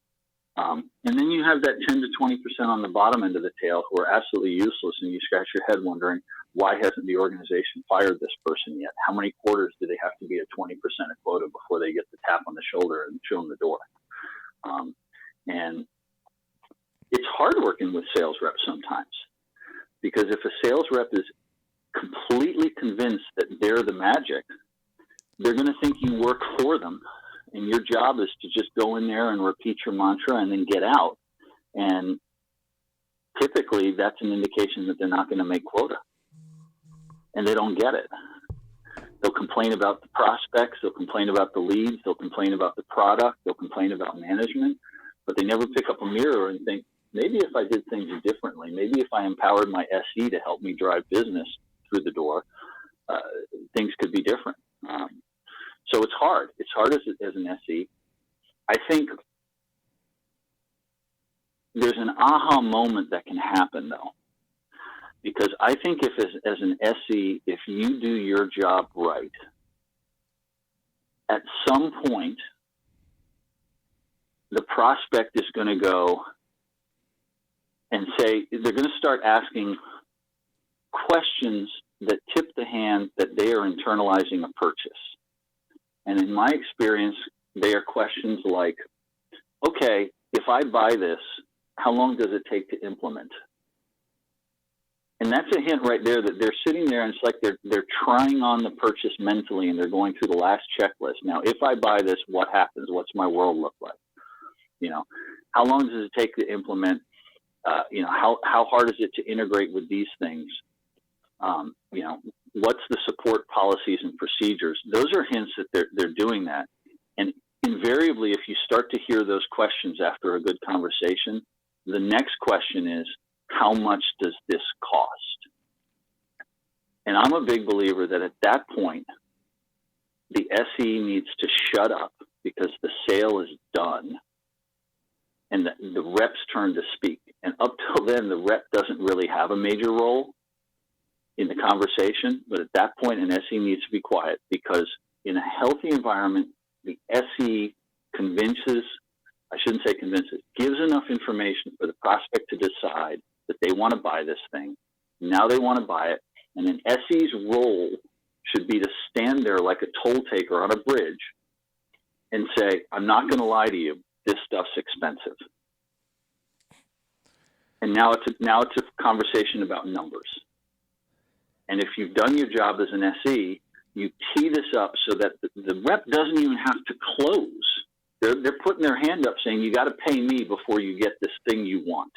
And then you have that 10 to 20% on the bottom end of the tail who are absolutely useless, and you scratch your head wondering, why hasn't the organization fired this person yet? How many quarters do they have to be at 20% of quota before they get the tap on the shoulder and show them the door? And it's hard working with sales reps sometimes, because if a sales rep is completely convinced that they're the magic, they're going to think you work for them, and your job is to just go in there and repeat your mantra and then get out. And typically that's an indication that they're not going to make quota, and they don't get it. They'll complain about the prospects, they'll complain about the leads, they'll complain about the product, they'll complain about management, but they never pick up a mirror and think, maybe if I did things differently, maybe if I empowered my SE to help me drive business through the door, things could be different. So it's hard. It's hard as an SE. I think there's an aha moment that can happen, though, because I think if as an SE, if you do your job right, at some point, the prospect is going to go and say, they're going to start asking questions that tip the hand that they are internalizing a purchase. And in my experience, they are questions like, okay, if I buy this, how long does it take to implement? And that's a hint right there that they're sitting there and it's like they're trying on the purchase mentally and they're going through the last checklist. Now, if I buy this, what happens? What's my world look like? You know, how long does it take to implement? You know, how hard is it to integrate with these things? You know, what's the support policies and procedures? Those are hints that they're doing that. And invariably, if you start to hear those questions after a good conversation, the next question is, how much does this cost? And I'm a big believer that at that point, the SE needs to shut up because the sale is done and the rep's turn to speak. And up till then, the rep doesn't really have a major role in the conversation, but at that point, an SE needs to be quiet because in a healthy environment, the SE gives enough information for the prospect to decide that they want to buy this thing. Now they want to buy it. And an SE's role should be to stand there like a toll taker on a bridge and say, I'm not going to lie to you, this stuff's expensive. And now it's a conversation about numbers. And if you've done your job as an SE, you tee this up so that the rep doesn't even have to close. They're putting their hand up saying, you got to pay me before you get this thing you want.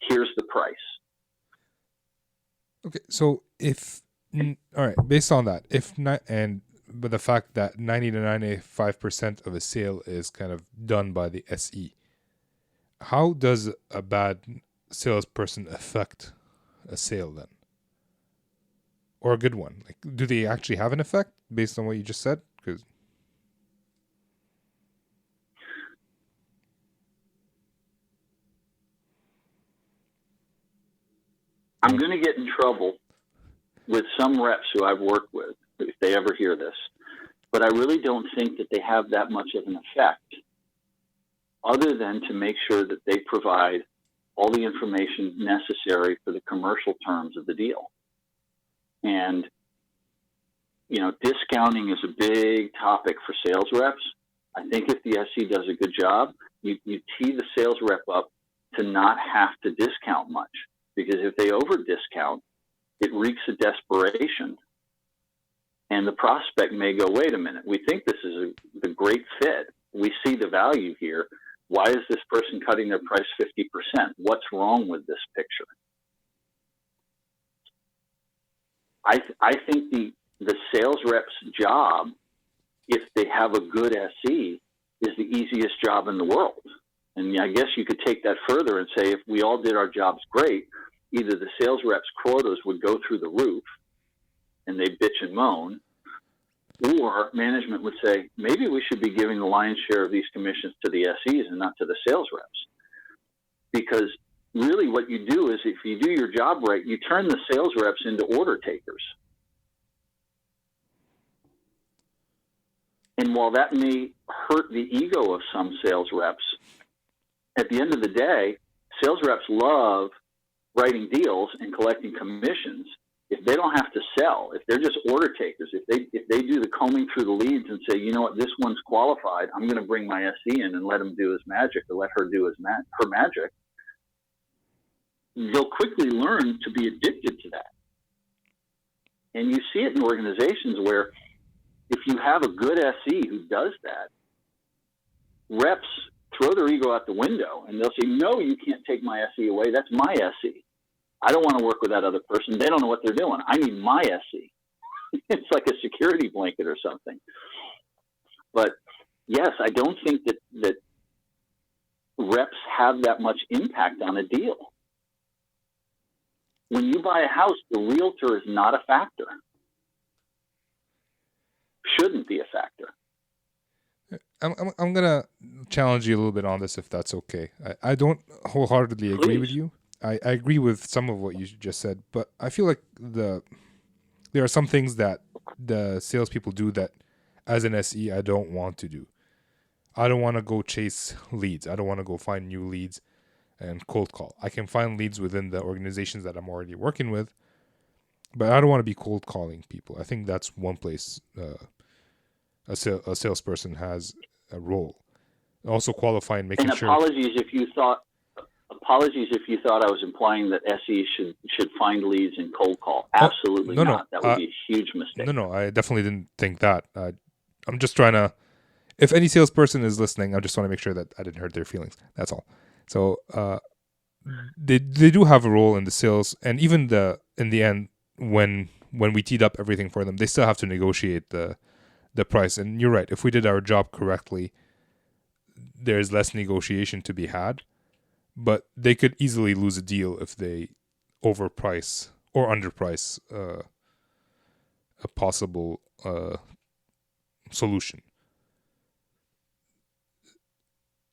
Here's the price. Okay, so all right, based on that, but the fact that 90 to 95% of a sale is kind of done by the SE, how does a bad salesperson affect a sale then? Or a good one? Like, do they actually have an effect based on what you just said? Because I'm going to get in trouble with some reps who I've worked with if they ever hear this, but I really don't think that they have that much of an effect other than to make sure that they provide all the information necessary for the commercial terms of the deal. And, you know, discounting is a big topic for sales reps. I think if the SE does a good job, you tee the sales rep up to not have to discount much. Because if they over discount, it reeks of desperation. And the prospect may go, wait a minute, we think this is the great fit. We see the value here. Why is this person cutting their price 50%? What's wrong with this picture? I think the sales rep's job, if they have a good SE, is the easiest job in the world. And I guess you could take that further and say if we all did our jobs great, either the sales rep's quotas would go through the roof and they bitch and moan, or management would say, maybe we should be giving the lion's share of these commissions to the SEs and not to the sales reps. Because really what you do is if you do your job right, you turn the sales reps into order takers. And while that may hurt the ego of some sales reps, at the end of the day, sales reps love writing deals and collecting commissions. If they don't have to sell, if they're just order takers, if they do the combing through the leads and say, you know what, this one's qualified, I'm going to bring my SE in and let him do his magic or let her do her magic, they'll quickly learn to be addicted to that. And you see it in organizations where if you have a good SE who does that, reps throw their ego out the window and they'll say, no, you can't take my SE away. That's my SE. I don't want to work with that other person. They don't know what they're doing. I need my SE. It's like a security blanket or something. But yes, I don't think that reps have that much impact on a deal. When you buy a house, the realtor is not a factor. Shouldn't be a factor. I'm gonna challenge you a little bit on this, if that's okay. I don't wholeheartedly agree with you. I agree with some of what you just said, but I feel like there are some things that the salespeople do that, as an SE, I don't want to do. I don't want to go chase leads. I don't want to go find new leads and cold call. I can find leads within the organizations that I'm already working with, but I don't want to be cold calling people. I think that's one place a salesperson has a role. Also qualifying, making sure. Apologies if you thought I was implying that SE should find leads and cold call. Absolutely not. No. That would be a huge mistake. No, I definitely didn't think that. I'm just trying to. If any salesperson is listening, I just want to make sure that I didn't hurt their feelings. That's all. So they do have a role in the sales, and even in the end, when we teed up everything for them, they still have to negotiate the price. And you're right. If we did our job correctly, there's less negotiation to be had. But they could easily lose a deal if they overprice or underprice a possible solution.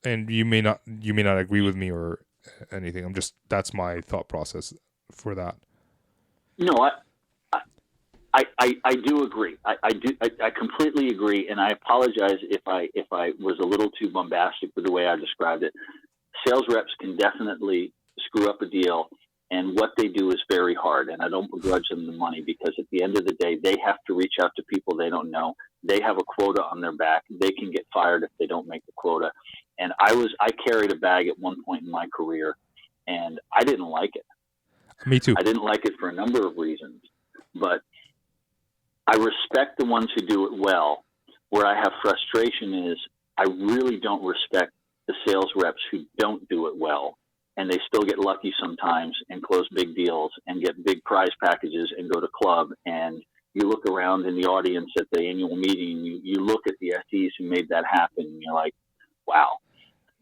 And you may not agree with me or anything. That's my thought process for that. No, I do agree. I completely agree, and I apologize if I was a little too bombastic with the way I described it. Sales reps can definitely screw up a deal, and what they do is very hard, and I don't begrudge them the money, because at the end of the day, they have to reach out to people they don't know. They have a quota on their back. They can get fired if they don't make the quota. And I carried a bag at one point in my career, and I didn't like it. Me too. I didn't like it for a number of reasons, but I respect the ones who do it well. Where I have frustration is I really don't respect the sales reps who don't do it well, and they still get lucky sometimes and close big deals and get big prize packages and go to club. And you look around in the audience at the annual meeting, you look at the SEs who made that happen, and you're like, wow.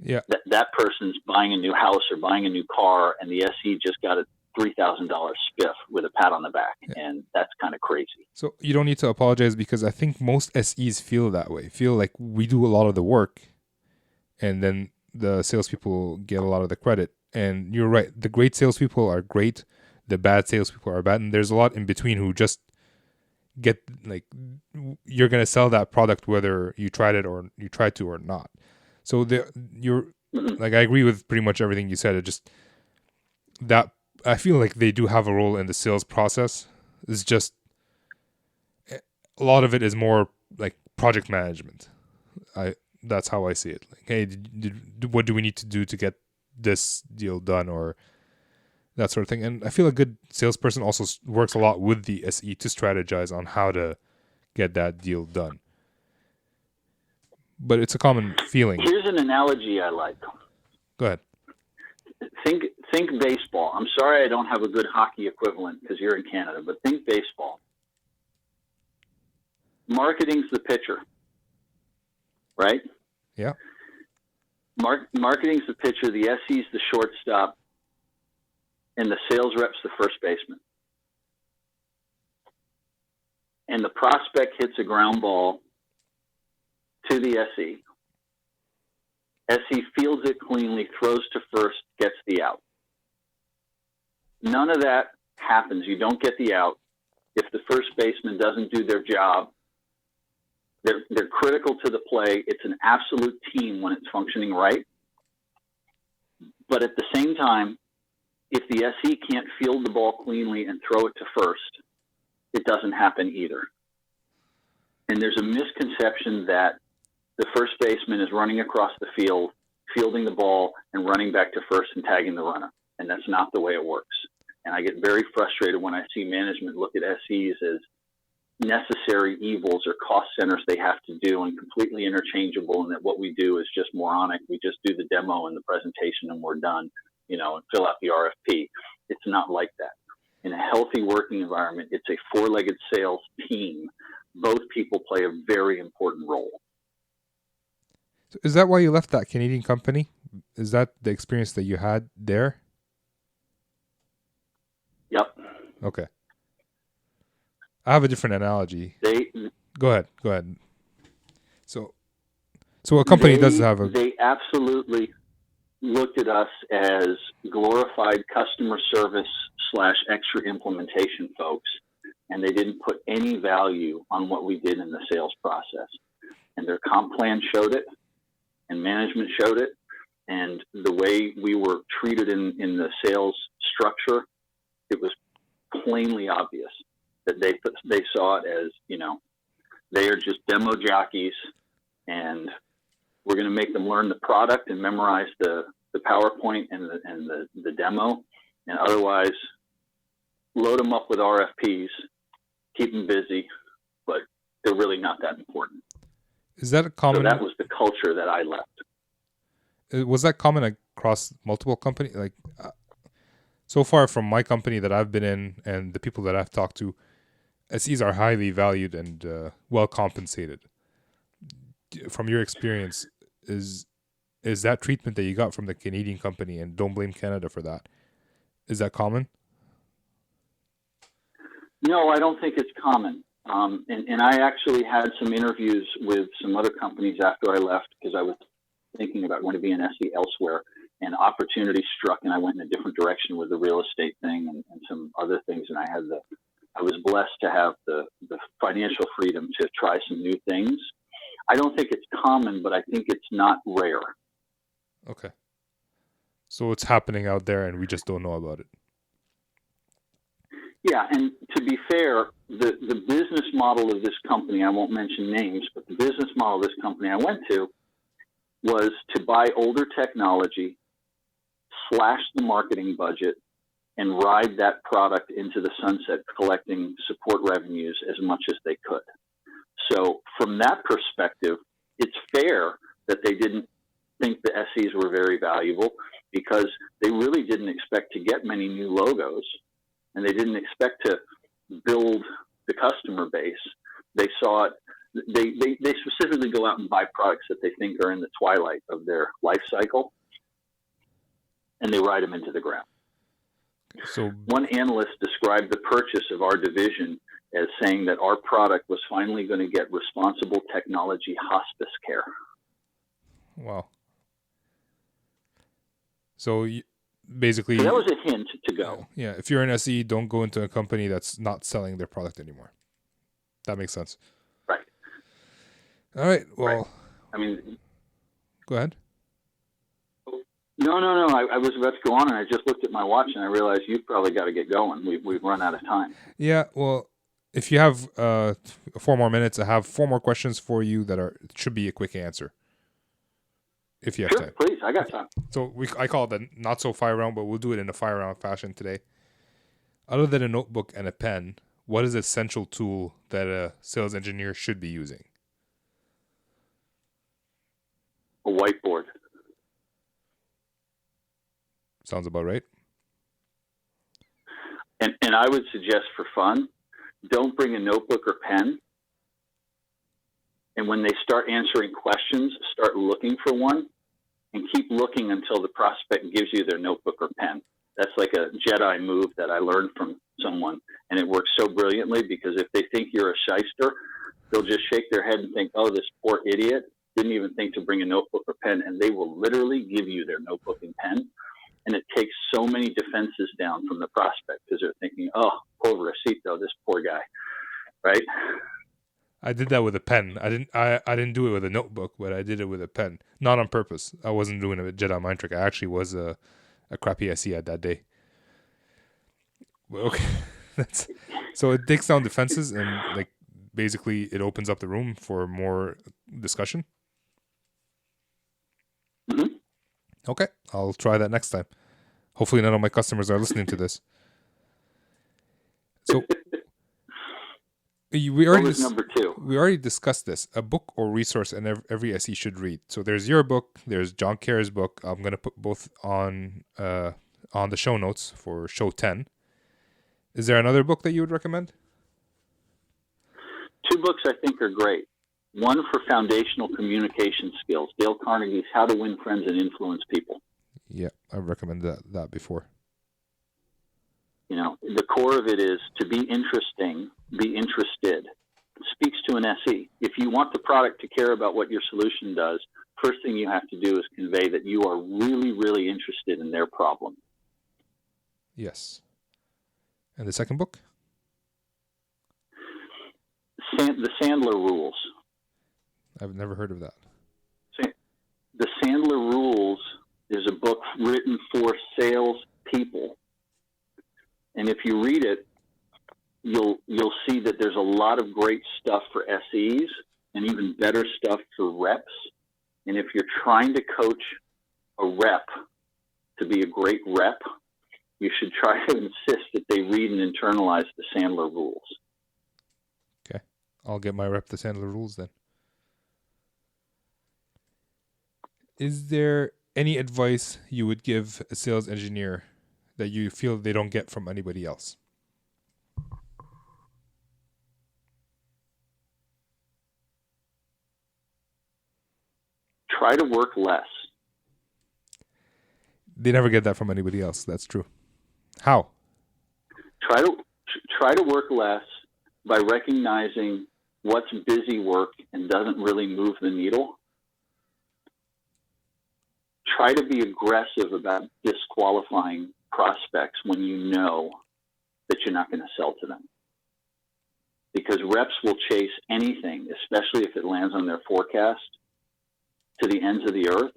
Yeah. That person's buying a new house or buying a new car, and the SE just got a $3,000 spiff with a pat on the back, and that's kind of crazy. So you don't need to apologize, because I think most SEs feel that way. Feel like we do a lot of the work, and then the salespeople get a lot of the credit. And you're right. The great salespeople are great. The bad salespeople are bad. And there's a lot in between who just get, like, you're going to sell that product whether you tried it or you tried to or not. So I agree with pretty much everything you said. It just that I feel like they do have a role in the sales process. It's just a lot of it is more like project management. That's how I see it. Like, hey, what do we need to do to get this deal done, or that sort of thing. And I feel a good salesperson also works a lot with the SE to strategize on how to get that deal done. But it's a common feeling. Here's an analogy I like. Go ahead. Think baseball. I'm sorry I don't have a good hockey equivalent because you're in Canada, but think baseball. Marketing's the pitcher, right? Yeah. Marketing's the pitcher, the SE's the shortstop, and the sales rep's the first baseman. And the prospect hits a ground ball to the SE. SE fields it cleanly, throws to first, gets the out. None of that happens. You don't get the out if the first baseman doesn't do their job. They're critical to the play. It's an absolute team when it's functioning right. But at the same time, if the SE can't field the ball cleanly and throw it to first, it doesn't happen either. And there's a misconception that the first baseman is running across the field, fielding the ball, and running back to first and tagging the runner. And that's not the way it works. And I get very frustrated when I see management look at SEs as necessary evils or cost centers they have to do and completely interchangeable, and that what we do is just moronic. We just do the demo and the presentation and we're done, and fill out the RFP. It's not like that. In a healthy working environment, it's a four-legged sales team. Both people play a very important role. So is that why you left that Canadian company? Is that the experience that you had there? Yep. Okay. I have a different analogy. Go ahead. So a company does have a... They absolutely looked at us as glorified customer service / extra implementation folks, and they didn't put any value on what we did in the sales process. And their comp plan showed it, and management showed it, and the way we were treated in the sales structure, it was plainly obvious that they saw it as, they are just demo jockeys, and we're going to make them learn the product and memorize the PowerPoint and the demo, and otherwise load them up with RFPs, keep them busy, but they're really not that important. Is that a common? So that was the culture that I left. Was that common across multiple companies? Like, so far from my company that I've been in and the people that I've talked to, SEs are highly valued and well compensated. From your experience, is that treatment that you got from the Canadian company, and don't blame Canada for that, is that common? No, I don't think it's common. And I actually had some interviews with some other companies after I left because I was thinking about going to be an SE elsewhere, and opportunity struck, and I went in a different direction with the real estate thing and some other things. And I was blessed to have the financial freedom to try some new things. I don't think it's common, but I think it's not rare. Okay. So it's happening out there and we just don't know about it. Yeah, and to be fair, the business model of this company, I won't mention names, but the business model of this company I went to was to buy older technology, slash the marketing budget, and ride that product into the sunset, collecting support revenues as much as they could. So from that perspective, it's fair that they didn't think the SEs were very valuable, because they really didn't expect to get many new logos, and they didn't expect to build the customer base. They saw it. They specifically go out and buy products that they think are in the twilight of their life cycle, and they ride them into the ground. So one analyst described the purchase of our division as saying that our product was finally going to get responsible technology hospice care. Wow. So basically... So that was a hint to go. Yeah, if you're an SE, don't go into a company that's not selling their product anymore. That makes sense. Right. All right, well... Right. I mean... Go ahead. No. I was about to go on, and I just looked at my watch, and I realized you've probably got to get going. We've run out of time. Yeah, well, if you have 4 more minutes, I have 4 more questions for you that should be a quick answer. If you have time. Please, I got time. So I call it the not so fire round, but we'll do it in a fire round fashion today. Other than a notebook and a pen, what is the essential tool that a sales engineer should be using? A whiteboard. Sounds about right. And I would suggest, for fun, don't bring a notebook or pen. And when they start answering questions, start looking for one, and keep looking until the prospect gives you their notebook or pen. That's like a Jedi move that I learned from someone, and it works so brilliantly, because if they think you're a shyster, they'll just shake their head and think, oh, this poor idiot didn't even think to bring a notebook or pen, and they will literally give you their notebook and pen. And it takes so many defenses down from the prospect, because they're thinking, oh, pobrecito, this poor guy, right? I did that with a pen. I didn't do it with a notebook, but I did it with a pen. Not on purpose. I wasn't doing a Jedi mind trick. I actually was a crappy SE at that day. Okay. So it takes down defenses, and like basically it opens up the room for more discussion. Mm-hmm. Okay, I'll try that next time. Hopefully none of my customers are listening to this. So we already discussed this. A book or resource and every SE should read. So there's your book, there's John Kerr's book. I'm going to put both on the show notes for show 10. Is there another book that you would recommend? 2 books I think are great. one for foundational communication skills, Dale Carnegie's How to Win Friends and Influence People. Yeah, I've recommended that before. You know, the core of it is to be interesting, be interested. It speaks to an SE. If you want the product to care about what your solution does, first thing you have to do is convey that you are really, really interested in their problem. Yes. And the second book? The Sandler Rules. I've never heard of that. The Sandler Rules is a book written for sales people. And if you read it, you'll see that there's a lot of great stuff for SEs and even better stuff for reps. And if you're trying to coach a rep to be a great rep, you should try to insist that they read and internalize the Sandler Rules. Okay. I'll get my rep the Sandler Rules then. Is there any advice you would give a sales engineer that you feel they don't get from anybody else? Try to work less. They never get that from anybody else. That's true. How? Try to work less by recognizing what's busy work and doesn't really move the needle. Try to be aggressive about disqualifying prospects when you know that you're not going to sell to them. Because reps will chase anything, especially if it lands on their forecast, to the ends of the earth.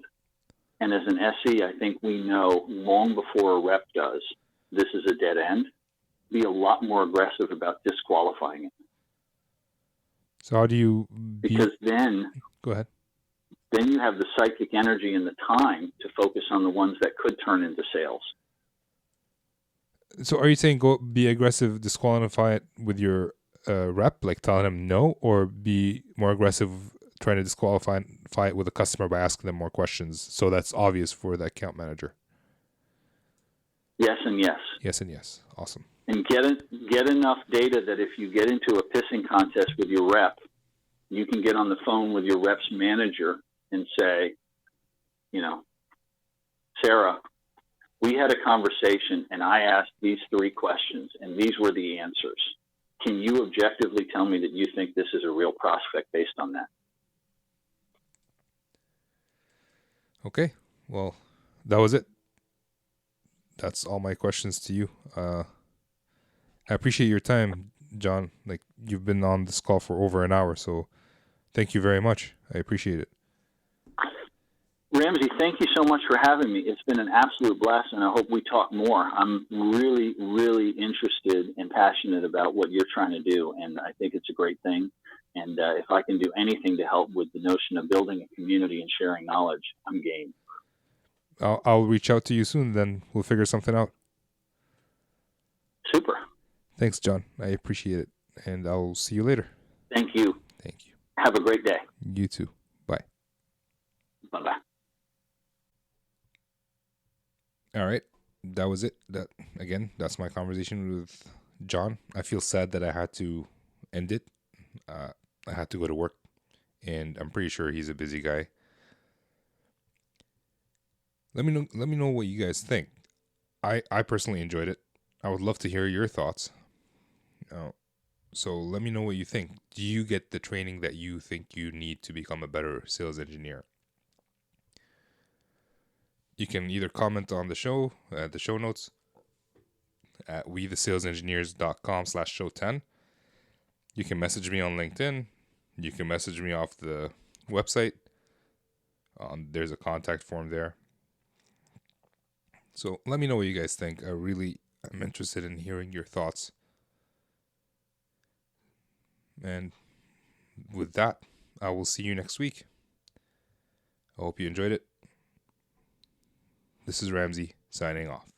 And as an SE, I think we know long before a rep does, this is a dead end. Be a lot more aggressive about disqualifying it. So how do you... Because then... Go ahead. Then you have the psychic energy and the time to focus on the ones that could turn into sales. So are you saying go be aggressive, disqualify it with your rep, like telling them no, or be more aggressive trying to disqualify it with a customer by asking them more questions so that's obvious for the account manager? Yes and yes. Yes and yes. Awesome. And get enough data that if you get into a pissing contest with your rep, you can get on the phone with your rep's manager and say, you know, Sarah, we had a conversation and I asked these 3 questions and these were the answers. Can you objectively tell me that you think this is a real prospect based on that? Okay. Well, that was it. That's all my questions to you. I appreciate your time, John. Like, you've been on this call for over an hour, so thank you very much. I appreciate it. Ramsey, thank you so much for having me. It's been an absolute blast, and I hope we talk more. I'm really, really interested and passionate about what you're trying to do, and I think it's a great thing. And if I can do anything to help with the notion of building a community and sharing knowledge, I'm game. I'll reach out to you soon, then we'll figure something out. Super. Thanks, John. I appreciate it, and I'll see you later. Thank you. Thank you. Have a great day. You too. Bye. Bye-bye. All right. That was it. That's my conversation with John. I feel sad that I had to end it. I had to go to work, and I'm pretty sure he's a busy guy. Let me know what you guys think. I personally enjoyed it. I would love to hear your thoughts. So let me know what you think. Do you get the training that you think you need to become a better sales engineer? You can either comment on the show, the show notes, at wethesalesengineers.com/show10. You can message me on LinkedIn. You can message me off the website. There's a contact form there. So let me know what you guys think. I'm interested in hearing your thoughts. And with that, I will see you next week. I hope you enjoyed it. This is Ramsey signing off.